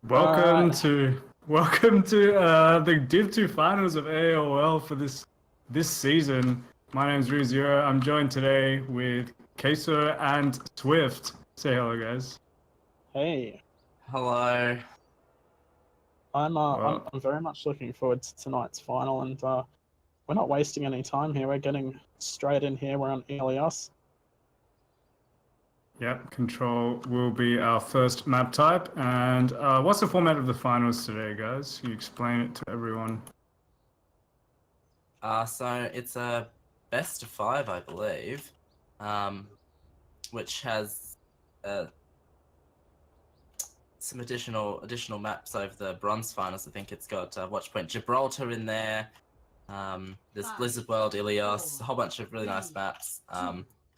Welcome to the Div 2 finals of AAOL for this season. My name's RuZero. I'm joined today with Queso and Swift. Say hello, guys. Hey, Hello. I'm very much looking forward to tonight's final, and we're not wasting any time here. We're getting straight in here. We're on Elias. Yep, Control will be our first map type. And what's the format of the finals today, guys? You explain it to everyone. So it's a best of 5, I believe, which has some additional maps over the bronze finals. I think it's got Watchpoint Gibraltar in there. There's Blizzard World, Ilios, a whole bunch of really nice maps.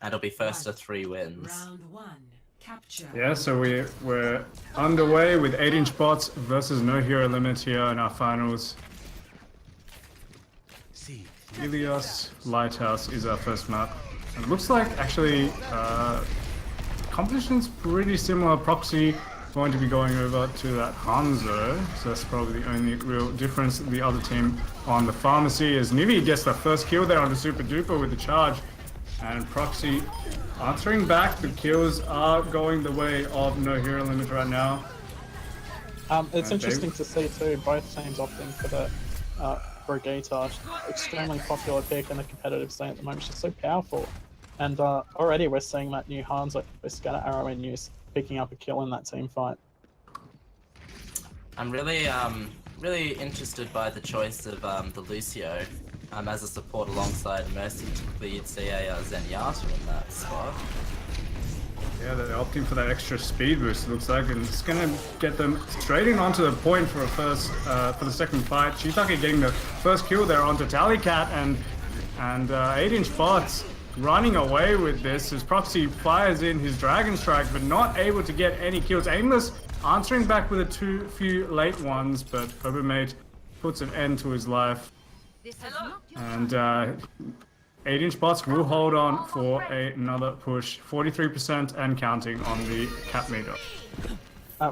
And it'll be first to 3 wins. Round 1, capture. Yeah, so we're underway with 8-inch bots versus No Hero Limit here in our finals. Ilios Lighthouse is our first map. And it looks like actually competition's pretty similar. Proxy going to be going over to that Hanzo, so that's probably the only real difference. The other team on the pharmacy is Nivi gets the first kill there on the Super Duper with the charge. And Proxy answering back. The kills are going the way of No Hero Limit right now. It's interesting to see too, both teams opting for the Brigitte, extremely popular pick in the competitive scene at the moment. She's so powerful. And already we're seeing that new Hanzo with Scatter Arrow in use, picking up a kill in that team fight. I'm really interested by the choice of the Lucio as a support alongside Mercy. Typically you'd see a Zenyatta in that spot. Yeah, they're opting for that extra speed boost, it looks like, and it's gonna get them straight in onto the point for for the second fight. Shiitake getting the first kill there onto Tallycat, and 8-inch bots running away with this as Proxy fires in his Dragon Strike, but not able to get any kills. Aimless answering back with a few late ones, but Mate puts an end to his life. And 8-inch bots will hold on for another push. 43% and counting on the cap meter.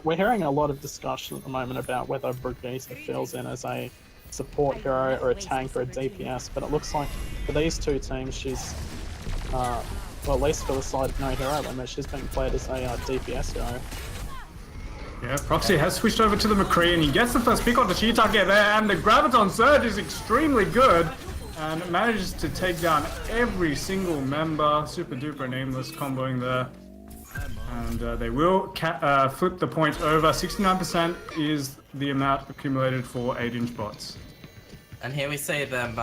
We're hearing a lot of discussion at the moment about whether Brigitte fills in as a support hero or a tank or a DPS, but it looks like for these two teams she's, well, at least for the side of No Hero Limit, she's being played as a DPS hero. Yeah, Proxy has switched over to the McCree and he gets the first pick on the Shiitake there, and the Graviton Surge is extremely good and manages to take down every single member. Super Duper and Aimless comboing there. And they will flip the point over. 69% is the amount accumulated for 8-inch bots. And here we see them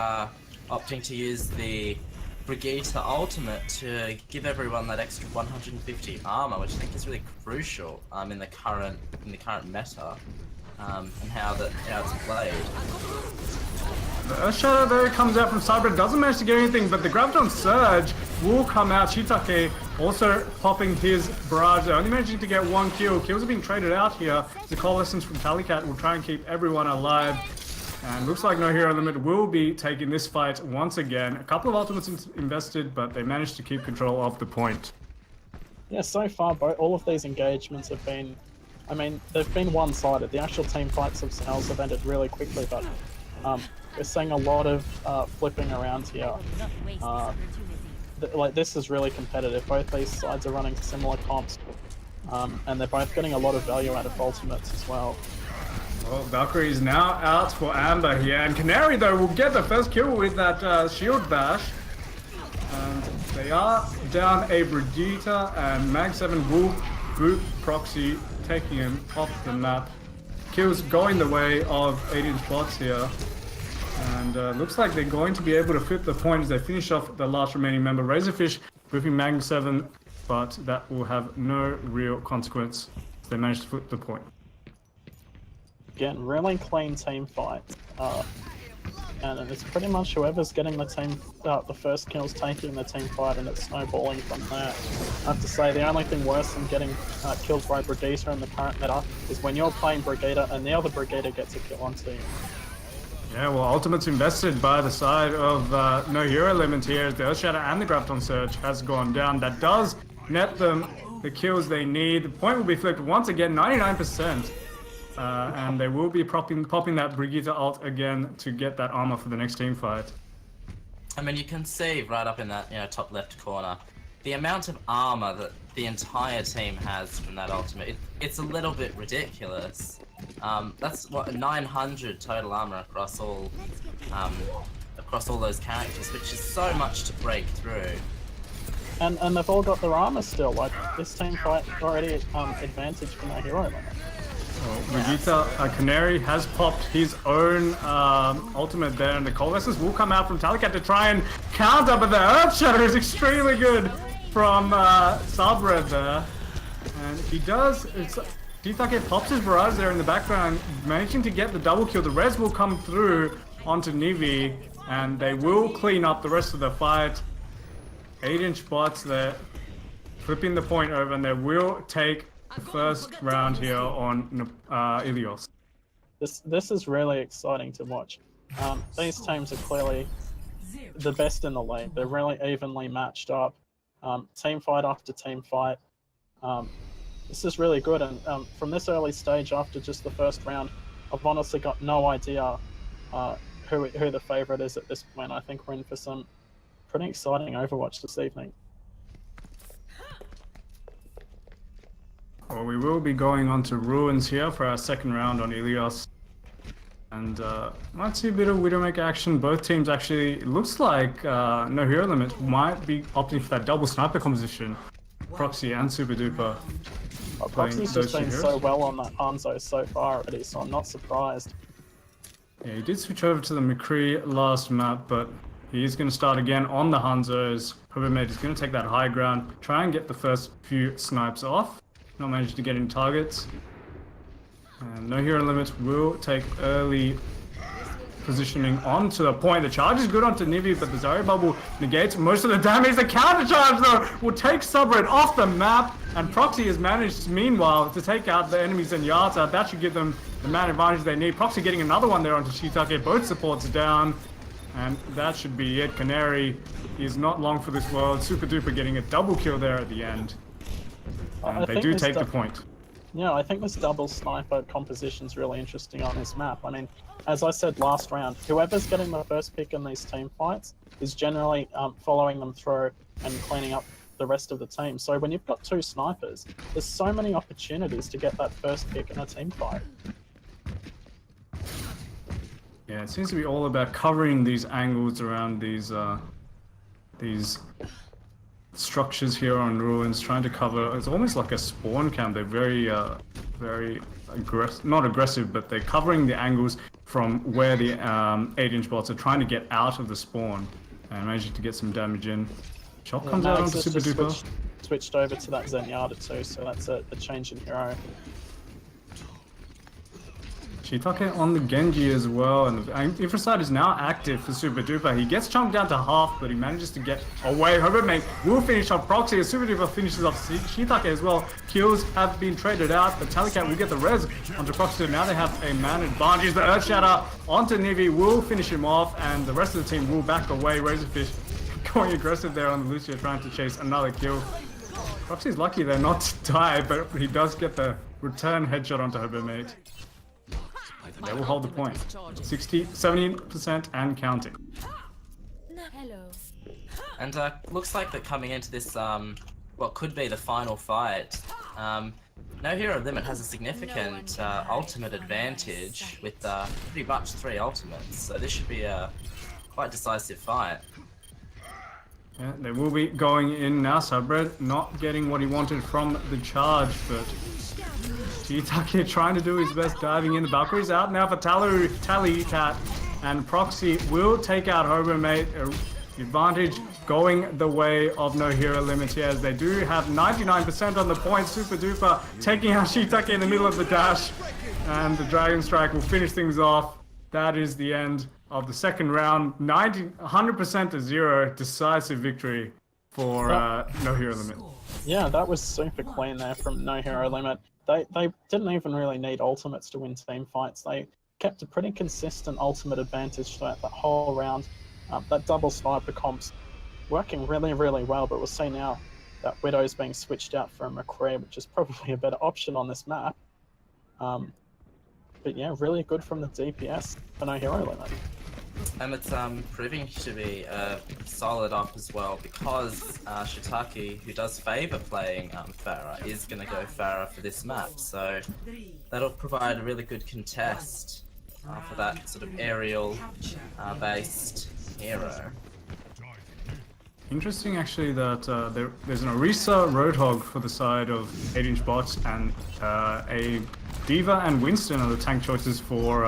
opting to use the Brigitte ultimate to give everyone that extra 150 armor, which I think is really crucial in the current meta, and how it's played. The Earthshadow though comes out from Cyber, doesn't manage to get anything, but the Graviton Surge will come out. Shiitake also popping his barrage, only managing to get 1 kill. Kills are being traded out here. The Coalescence from Tallycat will try and keep everyone alive. And looks like No Hero Limit will be taking this fight once again. A couple of ultimates invested, but they managed to keep control of the point. Yeah, so far all of these engagements have been, I mean, they've been one-sided. The actual team fights themselves have ended really quickly, but we're seeing a lot of flipping around here. Like, this is really competitive. Both these sides are running similar comps, and they're both getting a lot of value out of ultimates as well. Well, Valkyrie is now out for Amber here, and Canary though will get the first kill with that shield bash. And they are down a Brigitte, and Mag 7 will boot Proxy, taking him off the map. Kills going the way of 8-inch bots here. And looks like they're going to be able to flip the point as they finish off the last remaining member. Razorfish booping Mag 7, but that will have no real consequence. They managed to flip the point. Again, really clean team fight, and it's pretty much whoever's getting the first kills taking the team fight, and it's snowballing from there. I have to say, the only thing worse than getting killed by Brigitte in the current meta is when you're playing Brigitte and the other Brigitte gets a kill onto you. Yeah, well, ultimates invested by the side of No Hero Limit here. The Earthshadow and the Graviton Surge has gone down. That does net them the kills they need. The point will be flipped once again, 99%. and they will be popping that Brigitte ult again to get that armor for the next team fight. I mean, you can see right up in that top left corner, the amount of armor that the entire team has from that ultimate. It's a little bit ridiculous. That's what 900 total armor across all those characters, which is so much to break through. And they've all got their armor still. Like this team fight already advantage from their hero limit. Brigitte Canary has popped his own ultimate there, and the Coalescence will come out from Talicat to try and counter, but the Earth Shatter is extremely good from Sabred there. And he does, Shiitake pops his barrage there in the background, managing to get the double kill. The res will come through onto Nivi, and they will clean up the rest of the fight. 8-inch bots there, flipping the point over, and they will take the first round here on Ilios. This is really exciting to watch. These teams are clearly the best in the league. They're really evenly matched up. Team fight after team fight. This is really good, and from this early stage, after just the first round, I've honestly got no idea who the favourite is at this point. I think we're in for some pretty exciting Overwatch this evening. Well, we will be going on to Ruins here for our second round on Ilios. And might see a bit of Widowmaker action. Both teams actually, it looks like No Hero Limit might be opting for that double sniper composition. Proxy and Super Duper. Proxy's just been so well on that Hanzo so far already, so I'm not surprised. Yeah, he did switch over to the McCree last map, but he is going to start again on the Hanzos. Hobomate is going to take that high ground, try and get the first few snipes off. Not managed to get any targets. And No Hero Limit will take early positioning onto the point. The charge is good onto Nivi, but the Zarya bubble negates most of the damage. The counter charge, though, will take Subred off the map, and Proxy has managed, meanwhile, to take out the enemies in Yata. That should give them the man advantage they need. Proxy getting another one there onto Shiitake. Both supports down, and that should be it. Canary is not long for this world. Super Duper getting a double kill there at the end. And they do take the point. Yeah, I think this double sniper composition is really interesting on this map. I mean, as I said last round, whoever's getting the first pick in these team fights is generally following them through and cleaning up the rest of the team. So when you've got two snipers, there's so many opportunities to get that first pick in a team fight. Yeah, it seems to be all about covering these angles around these structures here on Ruins, trying to cover. It's almost like a spawn camp. They're very aggressive, not aggressive, but they're covering the angles from where the 8-inch bots are trying to get out of the spawn and managing to get some damage in. Shot comes out onto Super Duper. Switched over to that Zenyatta too, so that's a change in hero. Shiitake on the Genji as well, and the Infraside is now active for Super Duper. He gets chunked down to half, but he manages to get away. Hobomate will finish off Proxy as Super Duper finishes off Shiitake as well. Kills have been traded out, but Talicat will get the res onto Proxy. Now they have a man advantage. The Earth Shatter onto Nivi will finish him off, and the rest of the team will back away. Razorfish going aggressive there on the Lucio, trying to chase another kill. Proxy's lucky they're not to die, but he does get the return headshot onto Hobomate. They will hold the point. 70% and counting. Hello. And looks like that coming into this, what could be the final fight, No Hero Limit has a significant ultimate advantage with pretty much 3 ultimates, so this should be a quite decisive fight. Yeah, they will be going in now. Subred not getting what he wanted from the charge, but Shiitake trying to do his best, diving in. The Valkyrie's out now for Talicat, and Proxy will take out Hobomate. Advantage going the way of No Hero Limit here, as they do have 99% on the point. Super Duper taking out Shiitake in the middle of the dash, and the Dragon Strike will finish things off. That is the end of the second round. 100% to 0, decisive victory for No Hero Limit. Yeah, that was super clean there from No Hero Limit. They didn't even really need ultimates to win team fights. They kept a pretty consistent ultimate advantage throughout that whole round. That double sniper comp's working really, really well, but we'll see now that Widow's being switched out for a McCree, which is probably a better option on this map. But yeah, really good from the DPS for No Hero Limit. And it's proving to be a solid op as well because Shiitake, who does favour playing Pharah, is going to go Pharah for this map. So that'll provide a really good contest for that sort of aerial based hero. Interesting actually that there's an Orisa Roadhog for the side of 8-inch bots and a Diva and Winston are the tank choices for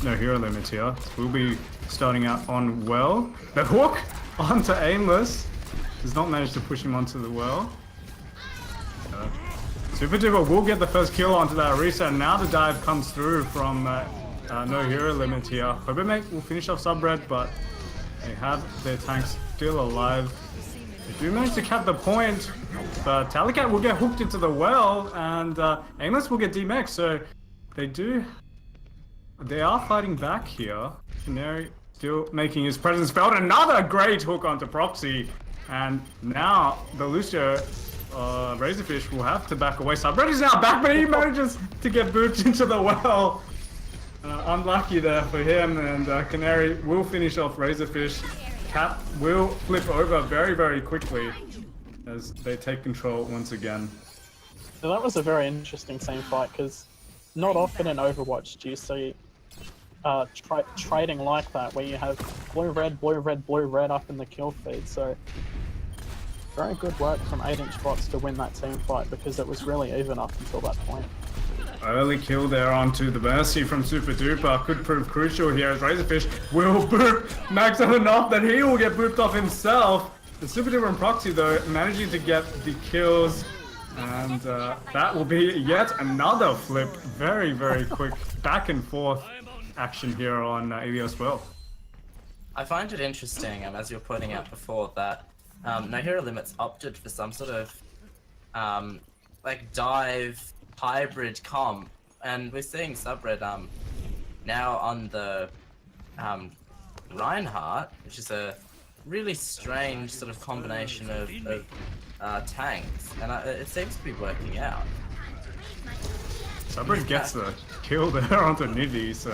No Hero Limit here. So we'll be starting out on Well. The hook onto Aimless. Does not manage to push him onto the well. Super Diva will get the first kill onto that Orisa, and now the dive comes through from No Hero Limit here. Hobomate will finish off Subred, but they have their tanks still alive. They do manage to cap the point, but Tallycat will get hooked into the well, and Aimless will get DMX, so they are fighting back here. Canary still making his presence felt. Another great hook onto Proxy, and now the Lucio Razorfish will have to back away. Subred is now back, but he manages to get booped into the well. Unlucky there for him, and Canary will finish off Razorfish. Cap will flip over very, very quickly as they take control once again. So that was a very interesting team fight, because not often in Overwatch do you see trading like that, where you have blue, red, blue, red, blue, red up in the kill feed. So very good work from 8-inch bots to win that team fight, because it was really even up until that point. Early kill there onto the Mercy from Super Duper could prove crucial here as Razorfish will boop Max on enough that he will get booped off himself. The Super Duper and Proxy though managing to get the kills, and that will be yet another flip. Very, very quick back and forth action here on AAOL Well. I find it interesting, as you were pointing out before, that No Hero Limits opted for some sort of like dive hybrid comp, and we're seeing Subred now on the Reinhardt, which is a really strange sort of combination of tanks, and it seems to be working out. Subred gets the kill there onto Nivi, so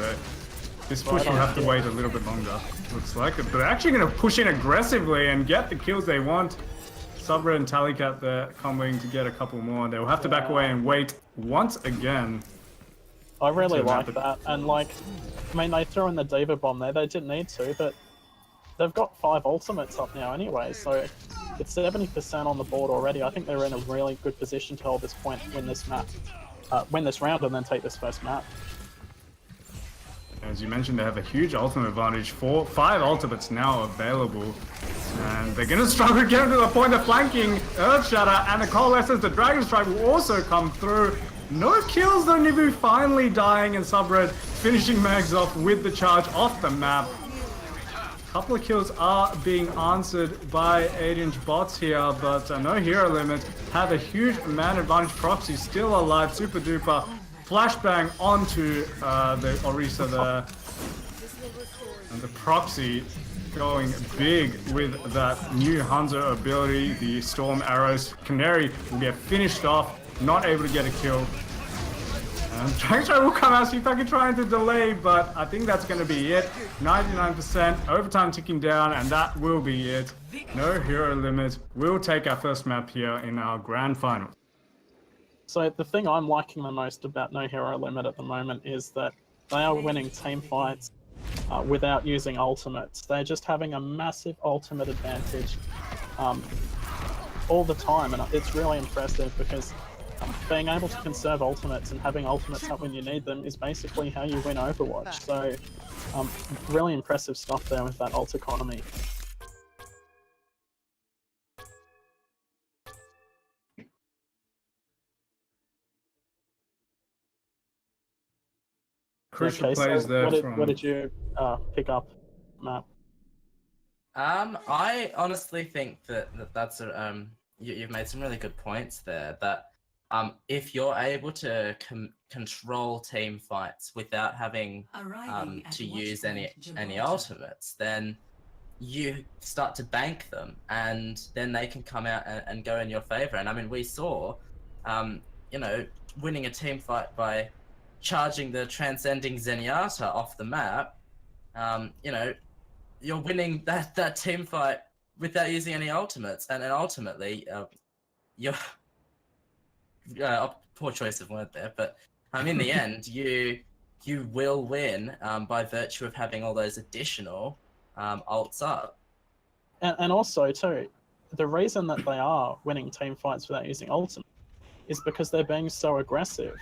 this push will have to wait a little bit longer, looks like. But they're actually going to push in aggressively and get the kills they want. Subred and Tallycat there coming to get a couple more. They'll have to back away and wait once again. I really like that, and like, I mean, they threw in the Diva bomb there. They didn't need to, but they've got 5 ultimates up now anyway, so it's 70% on the board already. I think they're in a really good position to hold this point, win this map, win this round, and then take this first map. As you mentioned, they have a huge ultimate advantage. 5 ultimates now available. And they're going to struggle to get to the point of flanking. Earthshatter and the Coalescence, the Dragon Strike will also come through. No kills though, Nivu finally dying, and Subred finishing Mags off with the charge off the map. A couple of kills are being answered by 8-inch bots here, but No Hero Limit have a huge man advantage. Proxy still alive, Super Duper. Flashbang onto the Orisa there. And the Proxy going big with that new Hanzo ability, the Storm Arrows. Canary will get finished off, not able to get a kill. And Dragon Strike will come out, Shiitake trying to delay, but I think that's going to be it. 99%, overtime ticking down, and that will be it. No Hero Limit will take our first map here in our grand final. So the thing I'm liking the most about No Hero Limit at the moment is that they are winning team fights without using ultimates. They're just having a massive ultimate advantage all the time, and it's really impressive, because being able to conserve ultimates and having ultimates up when you need them is basically how you win Overwatch. So really impressive stuff there with that ult economy. Crucial Okay, plays so there what did you pick up, Matt? I honestly think that's a you've made some really good points there. That if you're able to control team fights without having to use any ultimates, then you start to bank them, and then they can come out and go in your favor. And I mean, we saw, you know, winning a team fight by charging the transcending Zenyatta off the map, you know, you're winning that team fight without using any ultimates, and then ultimately, you're poor choice of word there, but in the end, you will win by virtue of having all those additional ults up. And also too, the reason that they are winning team fights without using ultimate is because they're being so aggressive.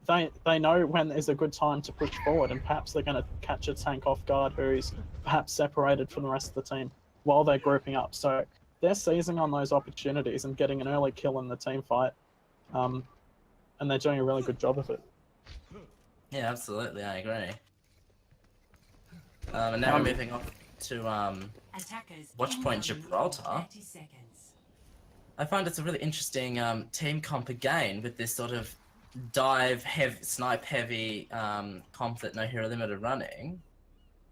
They know when is a good time to push forward, and perhaps they're going to catch a tank off guard who's perhaps separated from the rest of the team while they're grouping up. So they're seizing on those opportunities and getting an early kill in the team fight, and they're doing a really good job of it. Yeah, absolutely, I agree. And now we're moving on to Watchpoint Gibraltar. I find it's a really interesting team comp again with this sort of dive heavy, snipe heavy comp that No Hero Limit are running.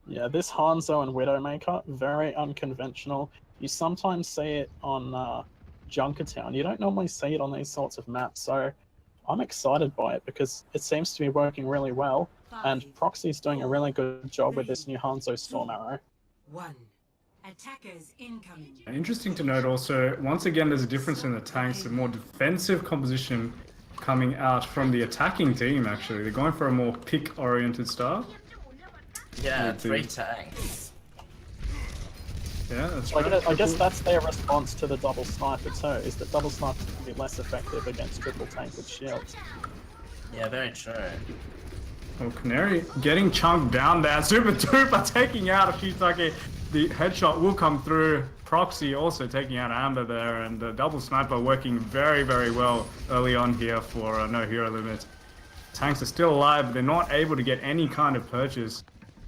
Yeah, this Hanzo and Widowmaker, very unconventional. You sometimes see it on Junkertown. You don't normally see it on these sorts of maps, so I'm excited by it because it seems to be working really well, and Proxy's doing a really good job with this new Hanzo Storm Arrow. Attackers incoming. Interesting to note also, once again, there's a difference in the tanks, a more defensive composition coming out from the attacking team, actually. They're going for a more pick-oriented style. Yeah, 3 tanks. Yeah, that's So right. I guess that's their response to the double sniper too, is that double sniper can be less effective against triple tank with shields. Yeah, very true. Well, Canary getting chunked down there. Super Duper taking out Shitake. The headshot will come through. Proxy also taking out Amber there, and the double sniper working very, very well early on here for No Hero Limit. Tanks are still alive, but they're not able to get any kind of purchase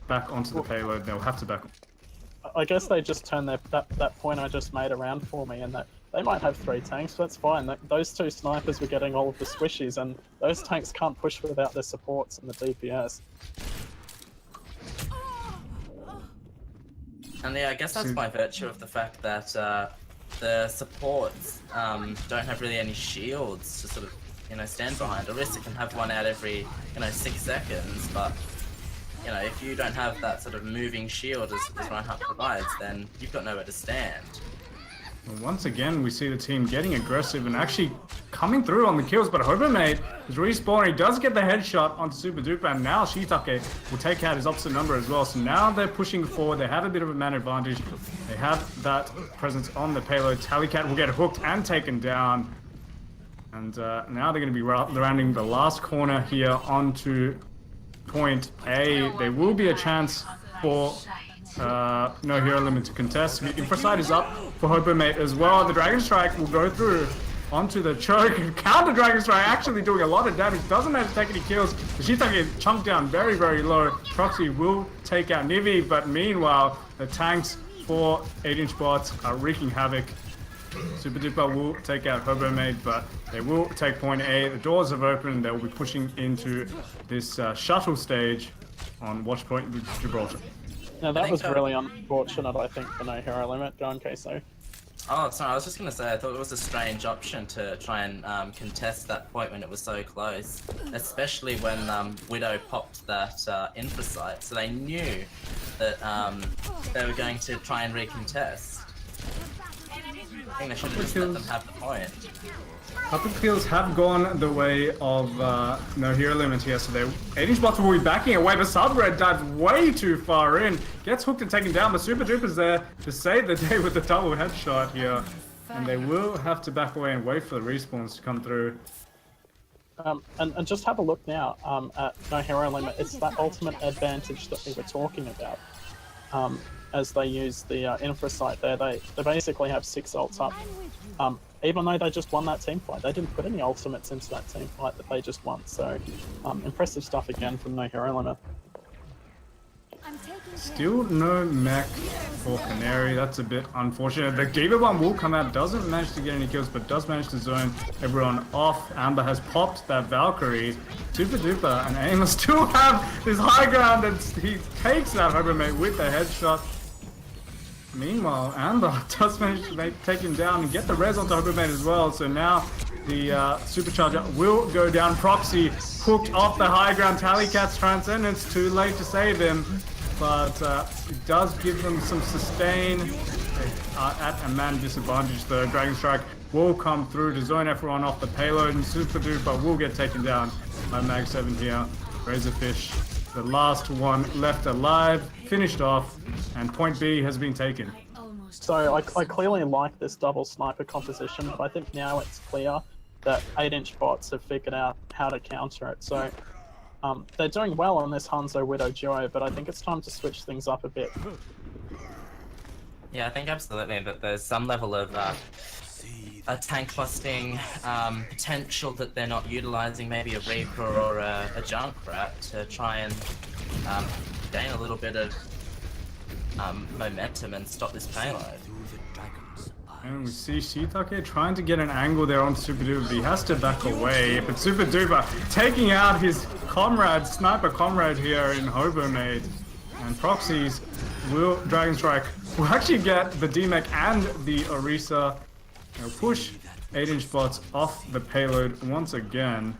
back onto the payload. They'll have to back. I guess they just turned that point I just made around for me, and that they might have 3 tanks, but that's fine. Those 2 snipers were getting all of the squishies, and those tanks can't push without their supports and the DPS. And yeah, I guess that's by virtue of the fact that the supports don't have really any shields to sort of, you know, stand behind. Orisa can have one out every, 6 seconds, but, if you don't have that sort of moving shield as Reinhardt provides, then you've got nowhere to stand. Well, once again, we see the team getting aggressive and actually coming through on the kills, but Hobomate is respawning. He does get the headshot onto Super Duper, and now Shitake will take out his opposite number as well. So now they're pushing forward. They have a bit of a man advantage. They have that presence on the payload. Tallycat will get hooked and taken down. And now they're going to be rounding the last corner here onto point A. There will be a chance for No Hero Limit to contest. The Infrasight is up for Hobomate as well. The Dragon Strike will go through onto the choke. Counter Dragon Strike actually doing a lot of damage. Doesn't have to take any kills. The Shitake is chunked down very, very low. Proxy will take out Nivi, but meanwhile, the tanks for 8-inch bots are wreaking havoc. Super Duper will take out Hobomate, but they will take point A. The doors have opened. They will be pushing into this shuttle stage on Watchpoint Gibraltar. Now that was really unfortunate, I think, for No Hero Limit. Go on, Queso. Oh, sorry, I was just going to say, I thought it was a strange option to try and contest that point when it was so close. Especially when Widow popped that Infrasight, so they knew that they were going to try and recontest. I think they should have just let them have the point. Couple kills have gone the way of No Hero Limit here, so 8-inch bots will be backing away, but Subred dives way too far in, gets hooked and taken down, but Super Duper's there to save the day with the double headshot here, and they will have to back away and wait for the respawns to come through. And just have a look now at No Hero Limit. It's that ultimate advantage that we were talking about. As they use the Infrasight there, they basically have 6 ults up. Even though they just won that team fight, they didn't put any ultimates into that team fight that they just won. So, impressive stuff again from No Hero Limit. Still no mech for Canary. That's a bit unfortunate. The Diva Bomb will come out, doesn't manage to get any kills, but does manage to zone everyone off. Amber has popped that Valkyrie. Super Duper and Aimless still have this high ground, and he takes out Hobomate with the headshot. Meanwhile, Amber does manage to take him down and get the res onto Hobermate as well. So now the Supercharger will go down. Proxy hooked off the high ground. Tallycat's Transcendence, too late to save him. But it does give them some sustain. They are at a man disadvantage. The Dragon Strike will come through to zone everyone off the payload, and Super Duper will get taken down by Mag 7 here. Razorfish, the last one left alive, finished off, and point B has been taken. So I clearly like this double sniper composition, but I think now it's clear that 8-inch bots have figured out how to counter it. So they're doing well on this Hanzo Widow duo, but I think it's time to switch things up a bit. Yeah, I think absolutely that there's some level of a tank busting potential that they're not utilizing, maybe a Reaper or a Junkrat to try and gain a little bit of momentum and stop this payload. And we see Shiitake trying to get an angle there on Super Duper, but he has to back away. But Super Duper taking out his comrade, sniper comrade here in Hobermate. And Proxies will, Dragon Strike will actually get the DMAC and the Orisa. They'll push 8-inch bots off the payload once again.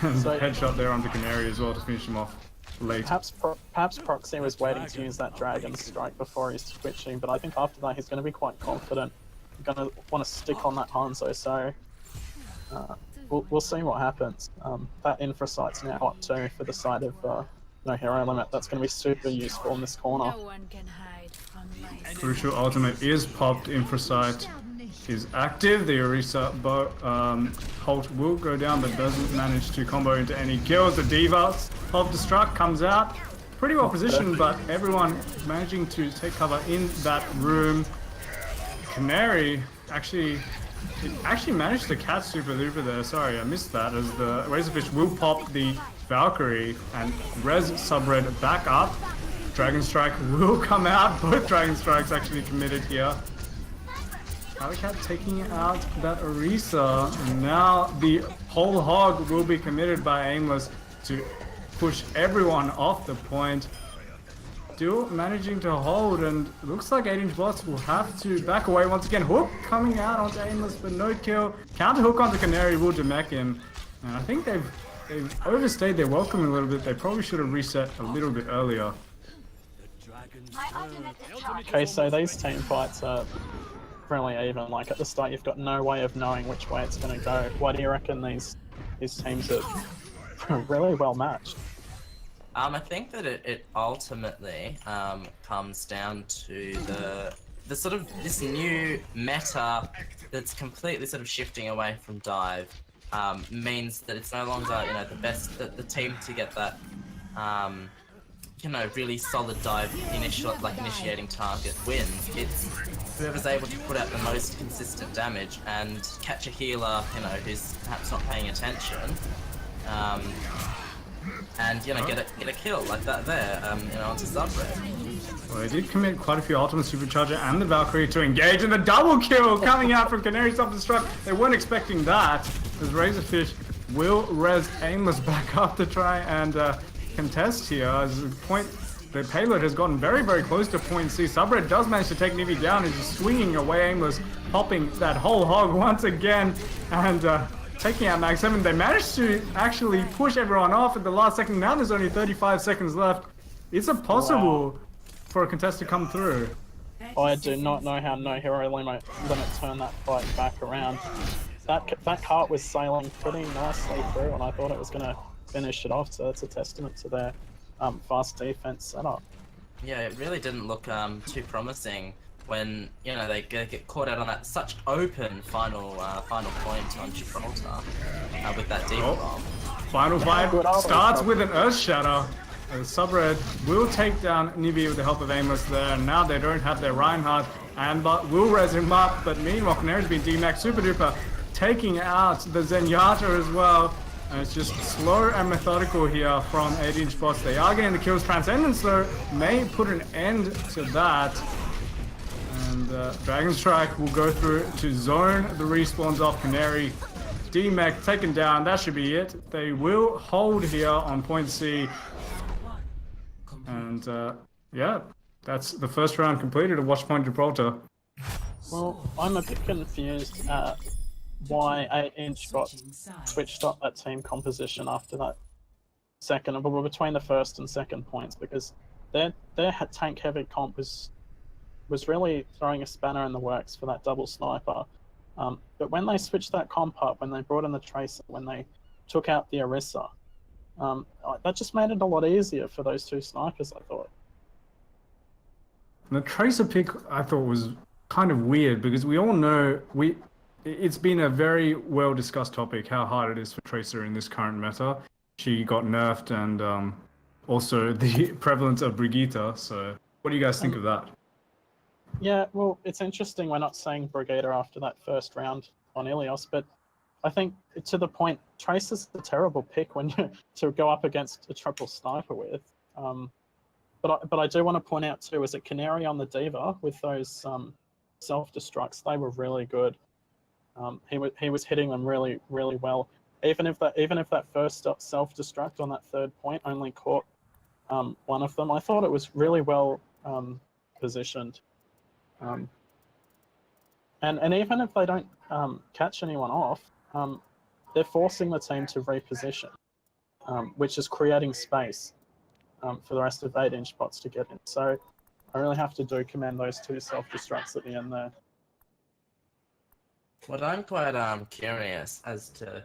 And So- headshot there onto Canary as well to finish him off late. Perhaps Proxy was waiting to use that Dragon Strike before he's switching, but I think after that he's going to be quite confident. He's going to want to stick on that Hanzo, so we'll see what happens. That infra site's now up too for the side of No Hero Limit. That's going to be super useful in this corner. No one can hide from my Crucial ultimate is popped. Infrasight is active. The Orisa Holt will go down, but doesn't manage to combo into any kills. The Diva of Destruct comes out. Pretty well positioned, but everyone managing to take cover in that room. Canary actually managed to catch Super Duper there. Sorry, I missed that, as the Razorfish will pop the Valkyrie and res Subred back up. Dragon Strike will come out. Both Dragon Strikes actually committed here. Tallycat taking out that Orisa. And now the whole hog will be committed by Aimless to push everyone off the point. Still managing to hold, and looks like 8-inch bots will have to back away once again. Hook coming out onto Aimless, but no kill. Counter hook onto Canary will demek him. And I think they've overstayed their welcome a little bit. They probably should have reset a little bit earlier. Okay, so these team fights are really even. Like at the start, you've got no way of knowing which way it's going to go. Why do you reckon these teams are really well matched? I think that it ultimately comes down to the sort of this new meta that's completely sort of shifting away from dive. Means that it's no longer, you know, the team to get that you know, really solid dive initiating target wins. It's whoever's able to put out the most consistent damage and catch a healer, you know, who's perhaps not paying attention. And, you know, get a kill like that there, you know, onto Subred. Well, they did commit quite a few Ultimate Supercharger and the Valkyrie to engage, and the double kill coming out from Canary Self-Destruct. They weren't expecting that, as Razorfish will res Aimless back up to try and contest here. As the payload has gotten very, very close to point C. Subred does manage to take Nivi down, and he's swinging away Aimless, popping that whole hog once again, and taking out Mag 7. They managed to actually push everyone off at the last second. Now there's only 35 seconds left. Is it possible for a contest to come through? I do not know how No Hero Limit turned that fight back around. That cart was sailing pretty nicely through, and I thought it was going to finish it off, so that's a testament to their fast defense setup. Yeah, it really didn't look too promising when, you know, they get caught out on that such open final point on Gibraltar with that deep bomb. Final fight starts with an Earth Shatter. Subred will take down Nivi with the help of Aimless there, and now they don't have their Reinhardt, and but will res him up. But meanwhile, Canary's been DMAX Super Duper, taking out the Zenyatta as well. And it's just slow and methodical here from 8-inch bots. They are getting the kills. Transcendence though may put an end to that. And Dragon Strike will go through to zone the respawns off Canary. DMAC taken down, that should be it. They will hold here on point C. And yeah, That's the first round completed at Watchpoint Gibraltar. Well, I'm a bit confused at why 8-inch got switched up that team composition after that second, well, between the first and second points, because their tank heavy comp was really throwing a spanner in the works for that double sniper. But when they switched that comp up, when they brought in the Tracer, when they took out the Orisa, that just made it a lot easier for those two snipers, I thought. The Tracer pick I thought was kind of weird because we all know it's been a very well discussed topic how hard it is for Tracer in this current meta. She got nerfed and also the prevalence of Brigitte. So what do you guys think of that? Yeah, well, it's interesting we're not saying Brigitte after that first round on Ilios, but I think to the point, Tracer's a terrible pick when you to go up against a triple sniper with. But I do want to point out too, is that Canary on the Diva with those self-destructs, they were really good. He was hitting them really well. Even if that first self-destruct on that third point only caught one of them, I thought it was really well positioned. And even if they don't catch anyone off, they're forcing the team to reposition, which is creating space for the rest of 8-inch bots to get in. So I really have to commend those two self-destructs at the end there. What I'm quite curious as to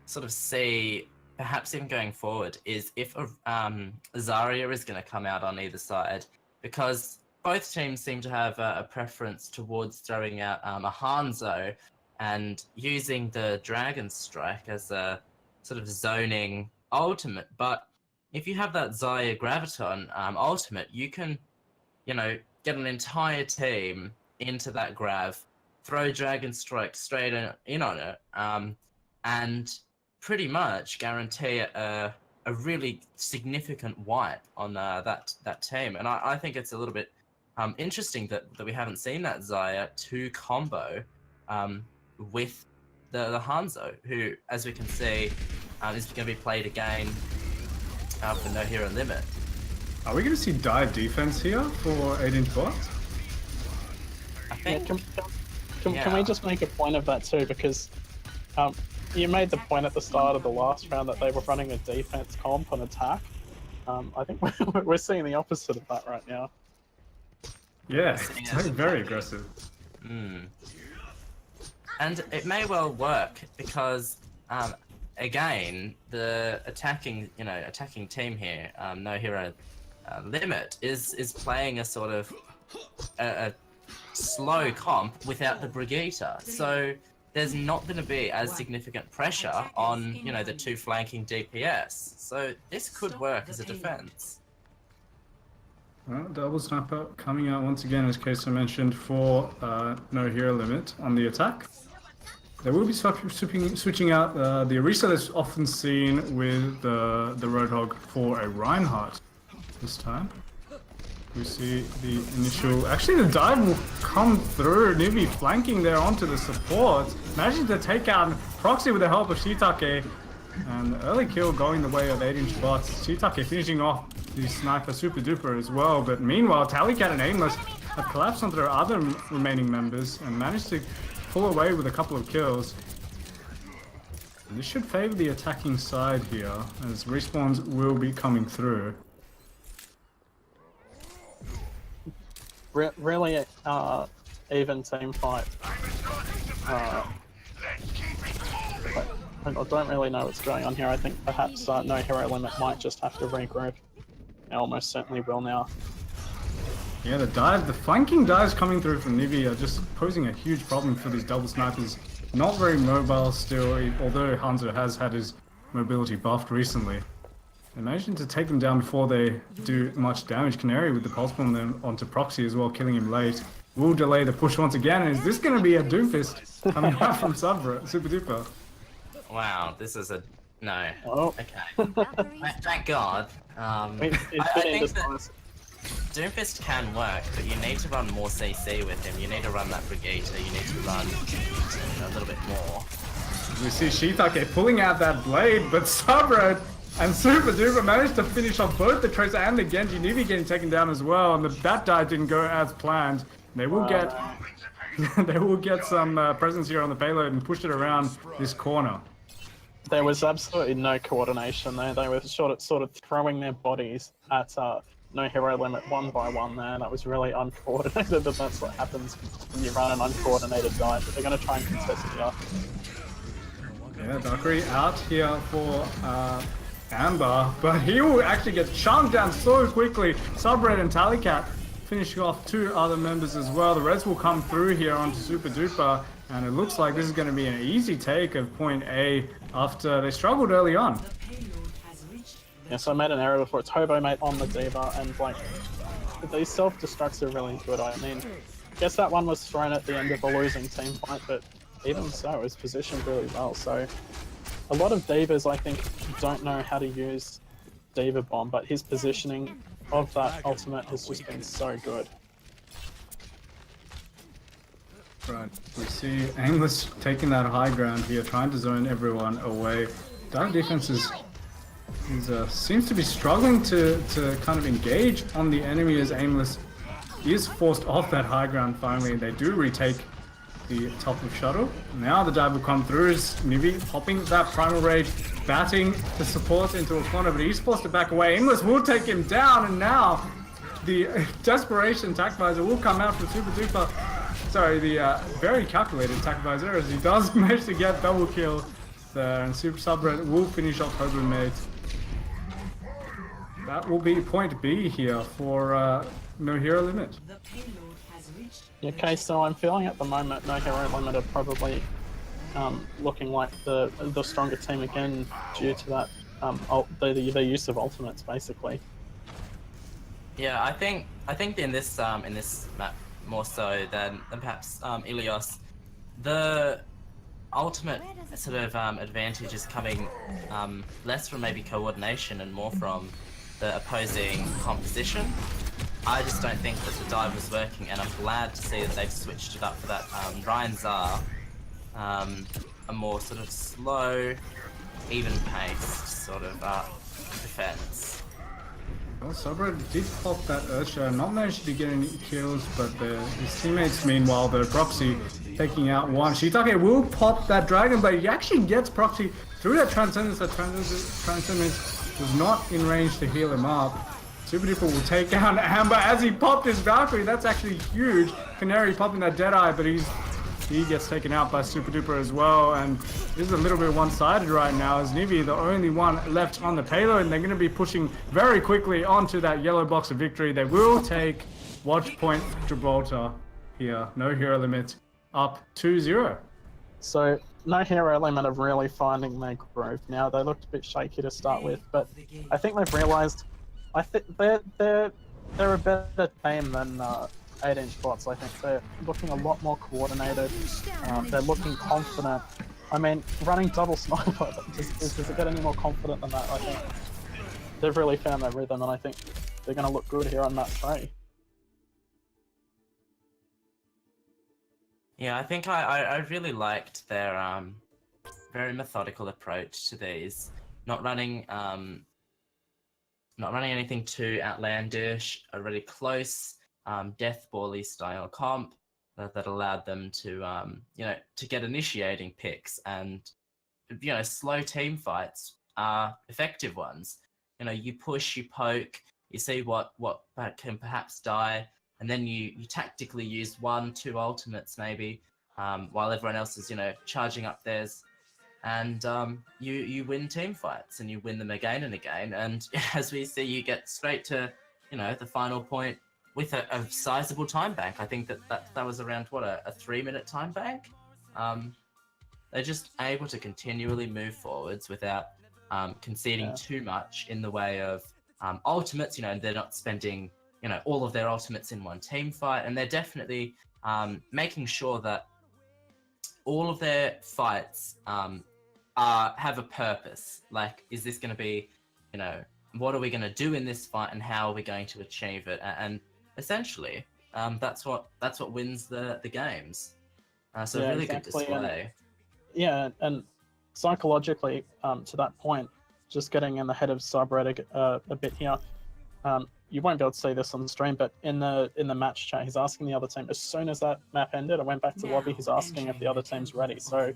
sort of see, perhaps even going forward, is if Zarya is going to come out on either side, because both teams seem to have a preference towards throwing out a Hanzo and using the Dragon Strike as a sort of zoning ultimate. But if you have that Zarya Graviton ultimate, you can, get an entire team into that Grav, throw Dragon Strike straight in on it, and pretty much guarantee a really significant wipe on that team. And I think it's a little bit interesting that we haven't seen that Zarya 2 combo with the Hanzo, who, as we can see, is going to be played again for No Hero Limit. Are we going to see dive defense here for 8-inch bots? I think. Can we just make a point of that too? Because you made the point at the start of the last round that they were running a defense comp on attack. I think we're seeing the opposite of that right now. Yeah, it's very aggressive. And it may well work because, again, the attacking team here, No Hero Limit, is playing a sort of a slow comp without the Brigitte. So there's not going to be as significant pressure on, the two flanking DPS. So this could work as a defense. Well, double sniper coming out once again, as Queso mentioned, for No Hero Limit on the attack. They will be switching out the Orisa that's often seen with the Roadhog for a Reinhardt this time. We see the initial... Actually, the dive will come through. Nivi flanking there onto the support. Managing to take out Proxy with the help of Shiitake. And the early kill going the way of 8-inch bots. Shiitake finishing off the sniper super duper as well. But meanwhile, Tallycat and Aimless have collapsed onto their other remaining members and managed to pull away with a couple of kills. And this should favor the attacking side here, as respawns will be coming through. Really even team fight. I don't really know what's going on here. I think perhaps No Hero Limit might just have to regroup. They almost certainly will now. Yeah, the flanking dives coming through from Nivi are just posing a huge problem for these double snipers. Not very mobile still, although Hanzo has had his mobility buffed recently. They managed to take them down before they do much damage. Canary with the pulse bomb then onto Proxy as well, killing him late. Will delay the push once again, and is this going to be a Doomfist coming out from Super Duper? Wow, this is a... No. Oh. Okay. Thank God. I think that Doomfist can work, but you need to run more CC with him. You need to run that Brigitte. You need to run a little bit more. We see Shiitake pulling out that blade, but Sabra And Super Duper managed to finish off both the Tracer and the Genji. Nivi getting taken down as well, and that dive didn't go as planned. They will get they will get some presence here on the payload and push it around this corner. There was absolutely no coordination there. They were sort of throwing their bodies at no hero limit one by one there. That was really uncoordinated, but that's what happens when you run an uncoordinated dive. But they're going to try and contest it here. Yeah, Valkyrie out here for Amber, but he will actually get chunked down so quickly. Subred and Tallycat finishing off 2 other members as well. The Reds will come through here onto Super Duper, and it looks like this is going to be an easy take of point A after they struggled early on. Yeah, so I made an error before. It's Hobo Mate on the Diva, and like, these self-destructs are really good. I mean, I guess that one was thrown at the end of a losing team fight, but even so, it was positioned really well. So a lot of Divas, I think, don't know how to use Diva Bomb, but his positioning of that ultimate has just been so good. Right, we see Aimless taking that high ground here, trying to zone everyone away. Dark defense seems to be struggling to kind of engage on the enemy as Aimless is forced off that high ground finally. They do retake the top of shuttle. Now the dive will come through as Nivi popping that primal rage, batting the support into a corner, but he's forced to back away. Aimless will take him down, and now the desperation attack visor will come out from Super Duper. Sorry, the very calculated attack visor, as he does manage to get double kill there, and Super Subred will finish off Hobo Mate. That will be point B here for No Hero Limit. Okay, so I'm feeling at the moment No Hero Limit are probably looking like the stronger team again due to that the use of ultimates basically. Yeah, I think in this map more so than perhaps Ilios, the ultimate sort of advantage is coming less from maybe coordination and more from the opposing composition. I just don't think that the dive was working, and I'm glad to see that they've switched it up for that Ryan Czar, a more sort of slow, even-paced sort of defense. Well, Subred did pop that Ursha, not managed to get any kills, but his teammates, meanwhile, the Proxy taking out one. Shiitake will pop that Dragon Blade. He actually gets Proxy through that Transcendence. That Transcendence was not in range to heal him up. Super Duper will take down Amber as he popped his Valkyrie. That's actually huge. Canary popping that Deadeye, but he gets taken out by Super Duper as well. And this is a little bit one-sided right now, as Nivi, the only one left on the payload, and they're going to be pushing very quickly onto that yellow box of victory. They will take Watch Point Gibraltar here. No Hero Limit up 2-0. So No Hero Limit are really finding their groove now. They looked a bit shaky to start with, but I think they've realised they're a better team than 8-inch bots. I think they're looking a lot more coordinated. They're looking confident. I mean, running double sniper, does it get any more confident than that? I think they've really found their rhythm, and I think they're going to look good here on map 3. Yeah, I think I really liked their very methodical approach to these, not running anything too outlandish, a really close death ball-y style comp that allowed them to to get initiating picks, and slow team fights are effective ones. You push, you poke, you see what can perhaps die, and then you tactically use 1-2 ultimates maybe, while everyone else is charging up theirs, and you win team fights, and you win them again and again. And as we see, you get straight to the final point with a sizable time bank. I think that was around a 3-minute time bank. They're just able to continually move forwards without conceding too much in the way of ultimates. They're not spending all of their ultimates in one team fight, and they're definitely making sure that all of their fights have a purpose. Like, is this going to be, what are we going to do in this fight, and how are we going to achieve it? And essentially, that's what wins the games. So really exactly. good display. And psychologically, to that point, just getting in the head of Subred a bit here. You won't be able to see this on the stream, but in the match chat, he's asking the other team. As soon as that map ended, I went back to lobby. He's asking if the other team's ready. So,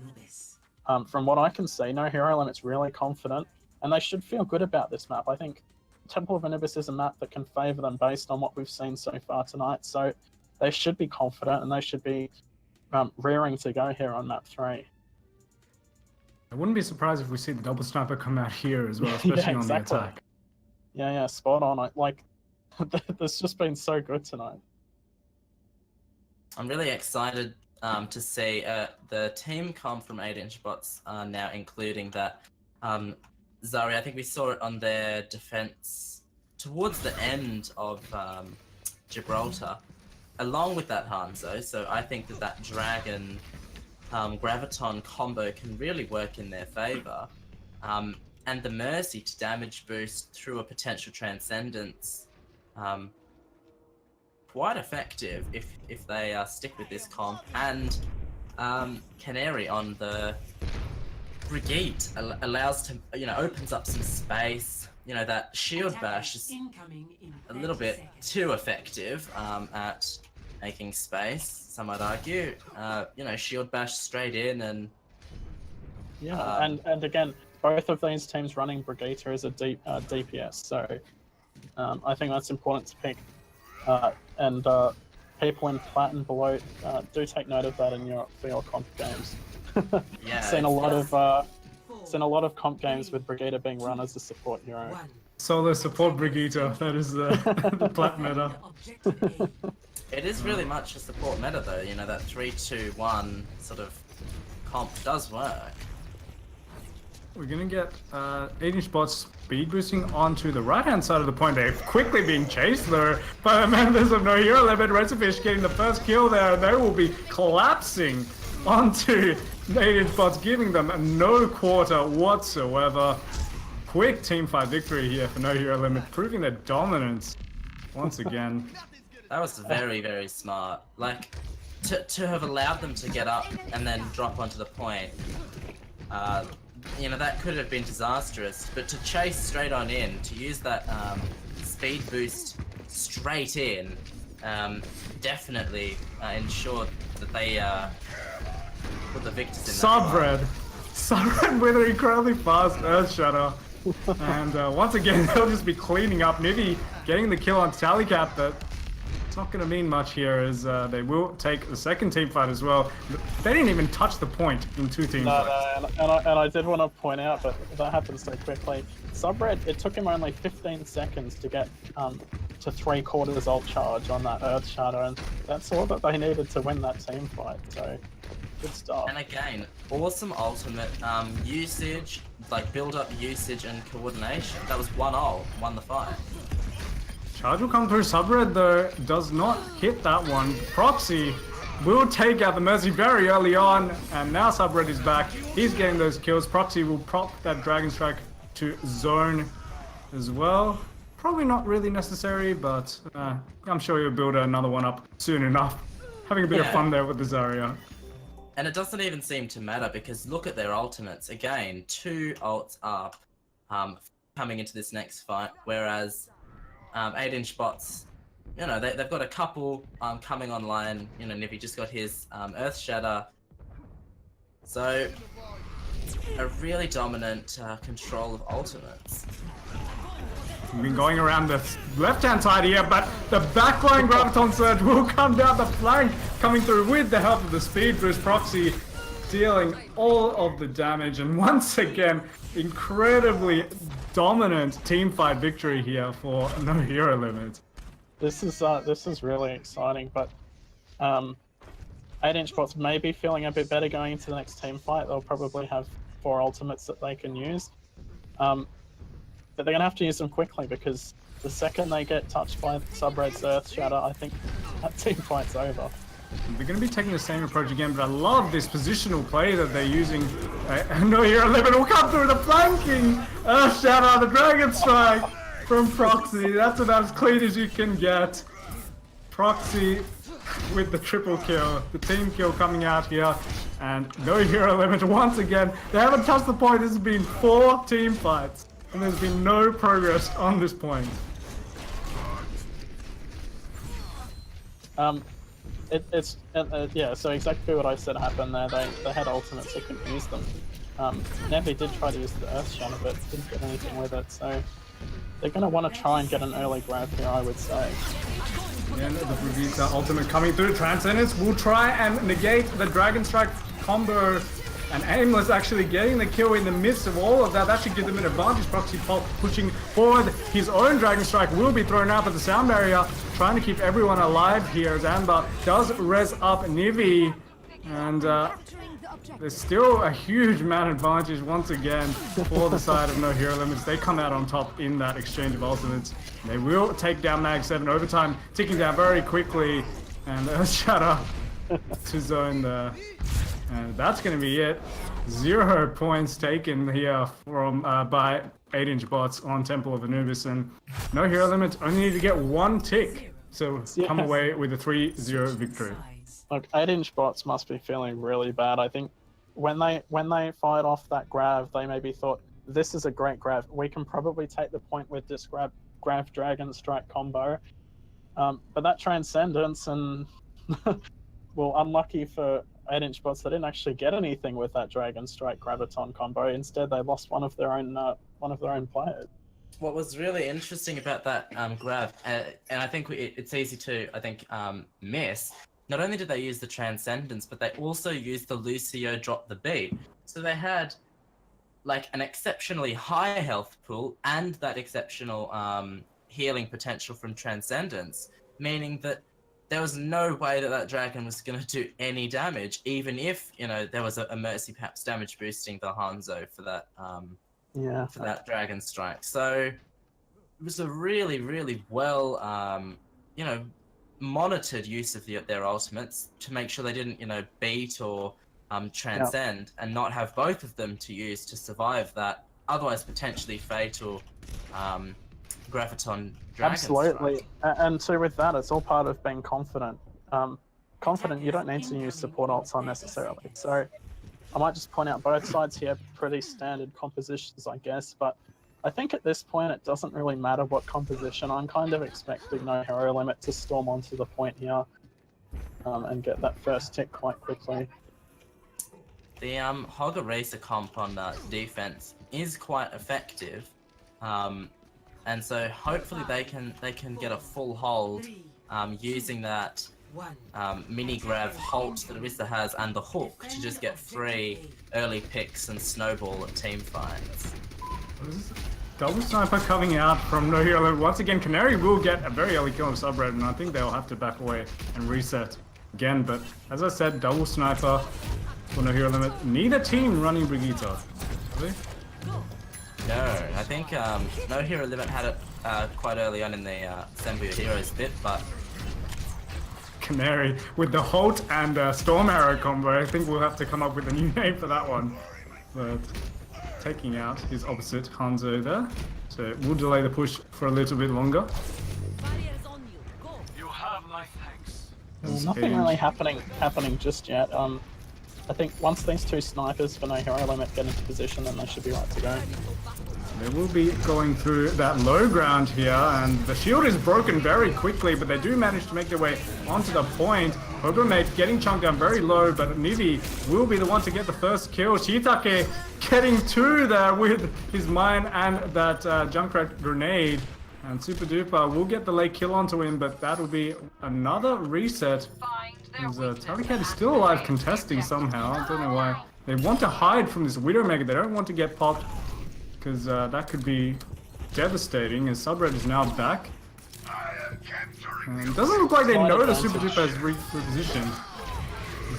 from what I can see, No Hero Limit's really confident, and they should feel good about this map. I think Temple of Anubis is a map that can favour them based on what we've seen so far tonight. So, they should be confident, and they should be rearing to go here on map 3. I wouldn't be surprised if we see the double sniper come out here as well, especially on the attack. Yeah, spot on. This just been so good tonight. I'm really excited to see the team comp from 8-inch bots now including that. Zarya, I think we saw it on their defense towards the end of Gibraltar, along with that Hanzo. So I think that Dragon Graviton combo can really work in their favor. And the Mercy to damage boost through a potential Transcendence, quite effective if they stick with this comp. And Canary on the Brigitte allows to, opens up some space. That shield bash is a little bit too effective at making space, some might argue. Shield bash straight in and... Yeah, and again, both of these teams running Brigitte as a DPS, so I think that's important to pick. And people in plat and below, do take note of that for your comp games. Yeah, seen a lot of comp games with Brigitte being run as a support hero. Solo support Brigitte, that is the plat meta. It is really much a support meta though, that 3-2-1 sort of comp does work. We're gonna get 8-inch bots speed boosting onto the right-hand side of the point. They're quickly being chased though by the members of No Hero Limit. Redfish getting the first kill there, and they will be collapsing onto 8-inch bots, giving them no quarter whatsoever. Quick teamfight victory here for No Hero Limit, proving their dominance once again. That was very, very smart. Like, to have allowed them to get up and then drop onto the point, that could have been disastrous, but to chase straight on in, to use that speed boost straight in, definitely ensured that they put the victors in Subred with an incredibly fast Earth Shatter. And once again, they'll just be cleaning up. Nivy getting the kill on Tallycat, but it's not going to mean much here as they will take the second team fight as well. They didn't even touch the point in 2 team fights. No, and I did want to point out, but that happened so quickly. Subred, it took him only 15 seconds to get to 3/4 ult charge on that Earth Shadow, and that's all that they needed to win that team fight, so good stuff. And again, awesome ultimate usage, like build-up usage and coordination. That was one ult, won the fight. Charge will come through. Subred though does not hit that one. Proxy will take out the Mercy very early on, and now Subred is back. He's getting those kills. Proxy will prop that Dragon Strike to zone as well. Probably not really necessary, but I'm sure he'll build another one up soon enough. Having a bit of fun there with the Zarya. And it doesn't even seem to matter because look at their ultimates. Again, 2 ults up coming into this next fight, whereas 8-inch bots, they've got a couple coming online. Nivy just got his Earth Shatter. So, a really dominant control of ultimates. We've been going around the left-hand side here, but the backline Graviton Surge will come down the flank, coming through with the help of the Speed Boost. Proxy dealing all of the damage, and once again, incredibly dominant teamfight victory here for No Hero Limit. This is really exciting, but 8-inch bots may be feeling a bit better going into the next team fight. They'll probably have 4 ultimates that they can use. But they're going to have to use them quickly because the second they get touched by Subred's Earth Shatter, I think that team fight's over. We're going to be taking the same approach again, but I love this positional play that they're using. No Hero Limit will come through the flanking Earth Shatter, the Dragon Strike from Proxy. That's about as clean as you can get. Proxy with the triple kill, the team kill coming out here, and No Hero Limit once again. They haven't touched the point. This has been 4 team fights and there's been no progress on this point. Yeah, so exactly what I said happened there. They had ultimates, they couldn't use them. Nevi did try to use the Earth Shatter, but didn't get anything with it, so they're going to want to try and get an early grab here, I would say. Again, the Brigitte ultimate coming through. Transcendence will try and negate the Dragon Strike combo. And Aimless actually getting the kill in the midst of all of that. That should give them an advantage. Proxy Pulp pushing forward. His own Dragon Strike will be thrown out, but the sound barrier trying to keep everyone alive here as Amber does res up Nivi. And there's still a huge man advantage once again for the side of No Hero Limits. They come out on top in that exchange of ultimates. They will take down Mag 7. Overtime ticking down very quickly. And Earth Shatter to zone there. And that's going to be it. 0 points taken here from by 8-inch bots on Temple of Anubis, and No Hero Limits only need to get 1 tick, so come away with a 3-0 victory. Look, 8-inch bots must be feeling really bad. I think when they fired off that grab, they maybe thought, this is a great grab. We can probably take the point with this grab Dragon Strike combo. But that Transcendence and well, unlucky for 8-inch bots, they didn't actually get anything with that Dragon Strike Graviton combo. Instead, they lost one of their own players. What was really interesting about that grab, and I think it's easy to miss. Not only did they use the Transcendence, but they also used the Lucio drop the beat. So they had like an exceptionally high health pool and that exceptional healing potential from Transcendence, meaning that there was no way that that dragon was going to do any damage, even if, you know, there was a Mercy perhaps damage boosting the Hanzo for that for that Dragon Strike. So it was a really, really well, you know, monitored use of their ultimates to make sure they didn't, you know, beat or transcend and not have both of them to use to survive that otherwise potentially fatal Graviton Dragon Absolutely. Strike. And so with that, it's all part of being confident. Confident, you don't need to use support ults unnecessarily. So I might just point out both sides here, pretty standard compositions, I guess, but I think at this point it doesn't really matter what composition. I'm kind of expecting No Hero Limit to storm onto the point here and get that first tick quite quickly. The Hog Eraser comp on defense is quite effective, and so hopefully they can get a full hold using that mini grab halt that Arista has and the hook to just get free early picks and snowball at team fights. Double sniper coming out from No Hero Limit. Once again, Canary will get a very early kill on Subred, and I think they'll have to back away and reset again. But as I said, double sniper for No Hero Limit. Neither team running Brigitte. Really? No, I think No Hero Limit had it quite early on in the Assemble Your Heroes bit, but Canary with the Halt and Storm Arrow combo. I think we'll have to come up with a new name for that one. But taking out his opposite, Hanzo there. So we'll delay the push for a little bit longer. You have my thanks. Well, nothing really happening just yet. I think once these two snipers for No Hero Limit get into position, then they should be right to go. They will be going through that low ground here, and the shield is broken very quickly, but they do manage to make their way onto the point. Hobermate getting chunked down very low, but Nivi will be the one to get the first kill. Shiitake getting two there with his mine and that Junkrat grenade. And Super Duper will get the late kill onto him, but that will be another reset. As Tallycat is still alive contesting somehow. I don't know why. They want to hide from this Widowmaker. They don't want to get popped, because that could be devastating, as Subred is now back. And it doesn't look like they know the Super Duper has repositioned.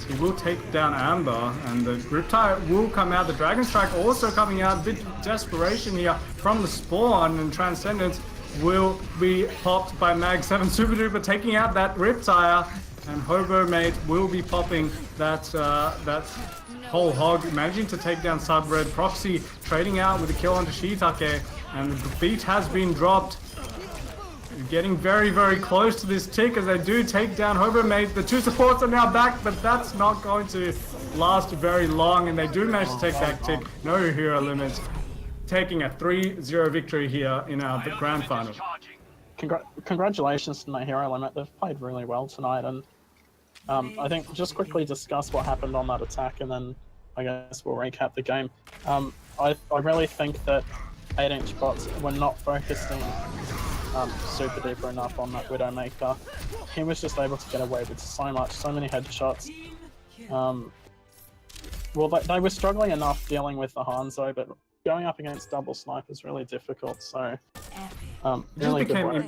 He will take down Amber, and the Riptide will come out. The Dragon Strike also coming out. A bit of desperation here from the spawn, and Transcendence will be popped by Mag 7. Super Duper taking out that Riptire, and Hobermate will be popping that whole hog, managing to take down Subred. Proxy trading out with a kill onto Shiitake, and the beat has been dropped. Getting very, very close to this tick as they do take down Hobermate. The two supports are now back, but that's not going to last very long, and they do manage to take that tick. No Hero Limits taking a 3-0 victory here in our grand final. Congratulations to my hero limit. They've played really well tonight, and I think just quickly discuss what happened on that attack, and then I guess we'll recap the game. I really think that 8-inch bots were not focusing super duper enough on that Widowmaker. He was just able to get away with so many headshots. Well, they were struggling enough dealing with the Hanzo, but going up against double snipe is really difficult, so really good work.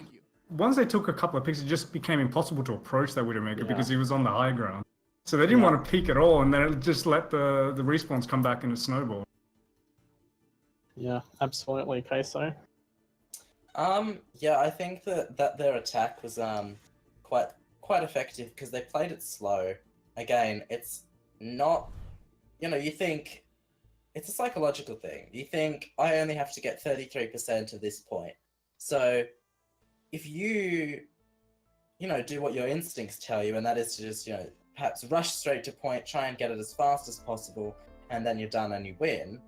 Once they took a couple of picks, it just became impossible to approach that Widowmaker because he was on the high ground. So they didn't want to peek at all, and then it just let the respawns come back in a snowball. Yeah, absolutely, Queso. Yeah, I think that their attack was quite effective because they played it slow. Again, it's not, you think it's a psychological thing. You think I only have to get 33% at this point. So if you do what your instincts tell you, and that is to just, perhaps rush straight to point, try and get it as fast as possible, and then you're done and you win,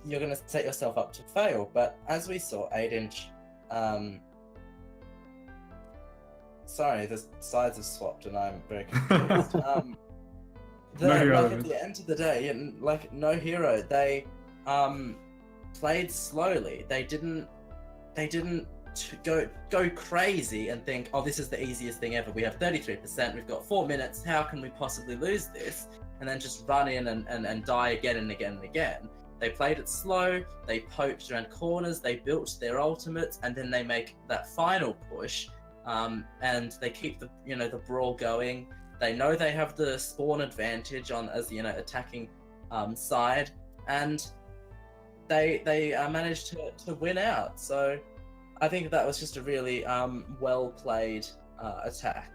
you're going to set yourself up to fail. But as we saw, 8-inch, sorry, the sides have swapped and I'm very confused. At the end of the day, No Hero, they played slowly. They didn't go crazy and think, oh, this is the easiest thing ever. We have 33%, we've got 4 minutes, how can we possibly lose this? And then just run in and die again and again and again. They played it slow, they poked around corners, they built their ultimates, and then they make that final push, and they keep the brawl going. They know they have the spawn advantage on as attacking side, and they managed to win out. So I think that was just a really well played attack.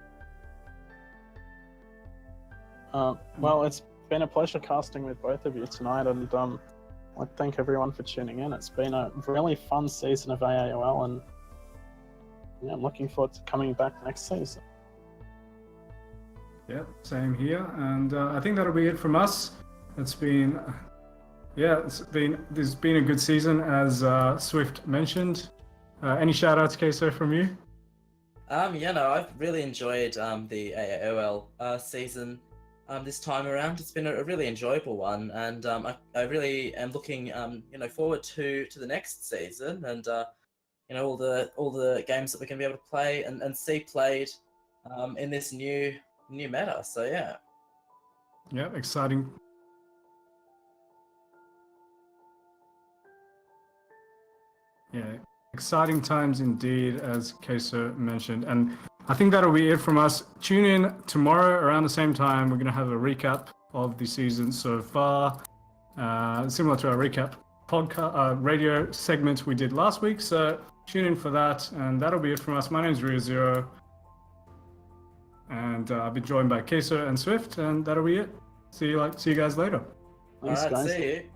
Well, it's been a pleasure casting with both of you tonight, and I thank everyone for tuning in. It's been a really fun season of AAOL, and I'm looking forward to coming back next season. Yeah, same here, and I think that'll be it from us. It's been there's been a good season, as Swift mentioned. Any shout outs, Queso, from you? I've really enjoyed the AAOL season this time around. It's been a really enjoyable one, and I really am looking forward to the next season, and all the games that we're going to be able to play and see played in this new meta. So yeah, exciting. Exciting times indeed, as Queso mentioned. And I think that'll be it from us. Tune in tomorrow around the same time. We're going to have a recap of the season so far, similar to our recap podcast radio segment we did last week. So tune in for that, and that'll be it from us. My name's RioZero, and I've been joined by Queso and Swift, and that'll be it. See you guys later. Thanks, guys. See you.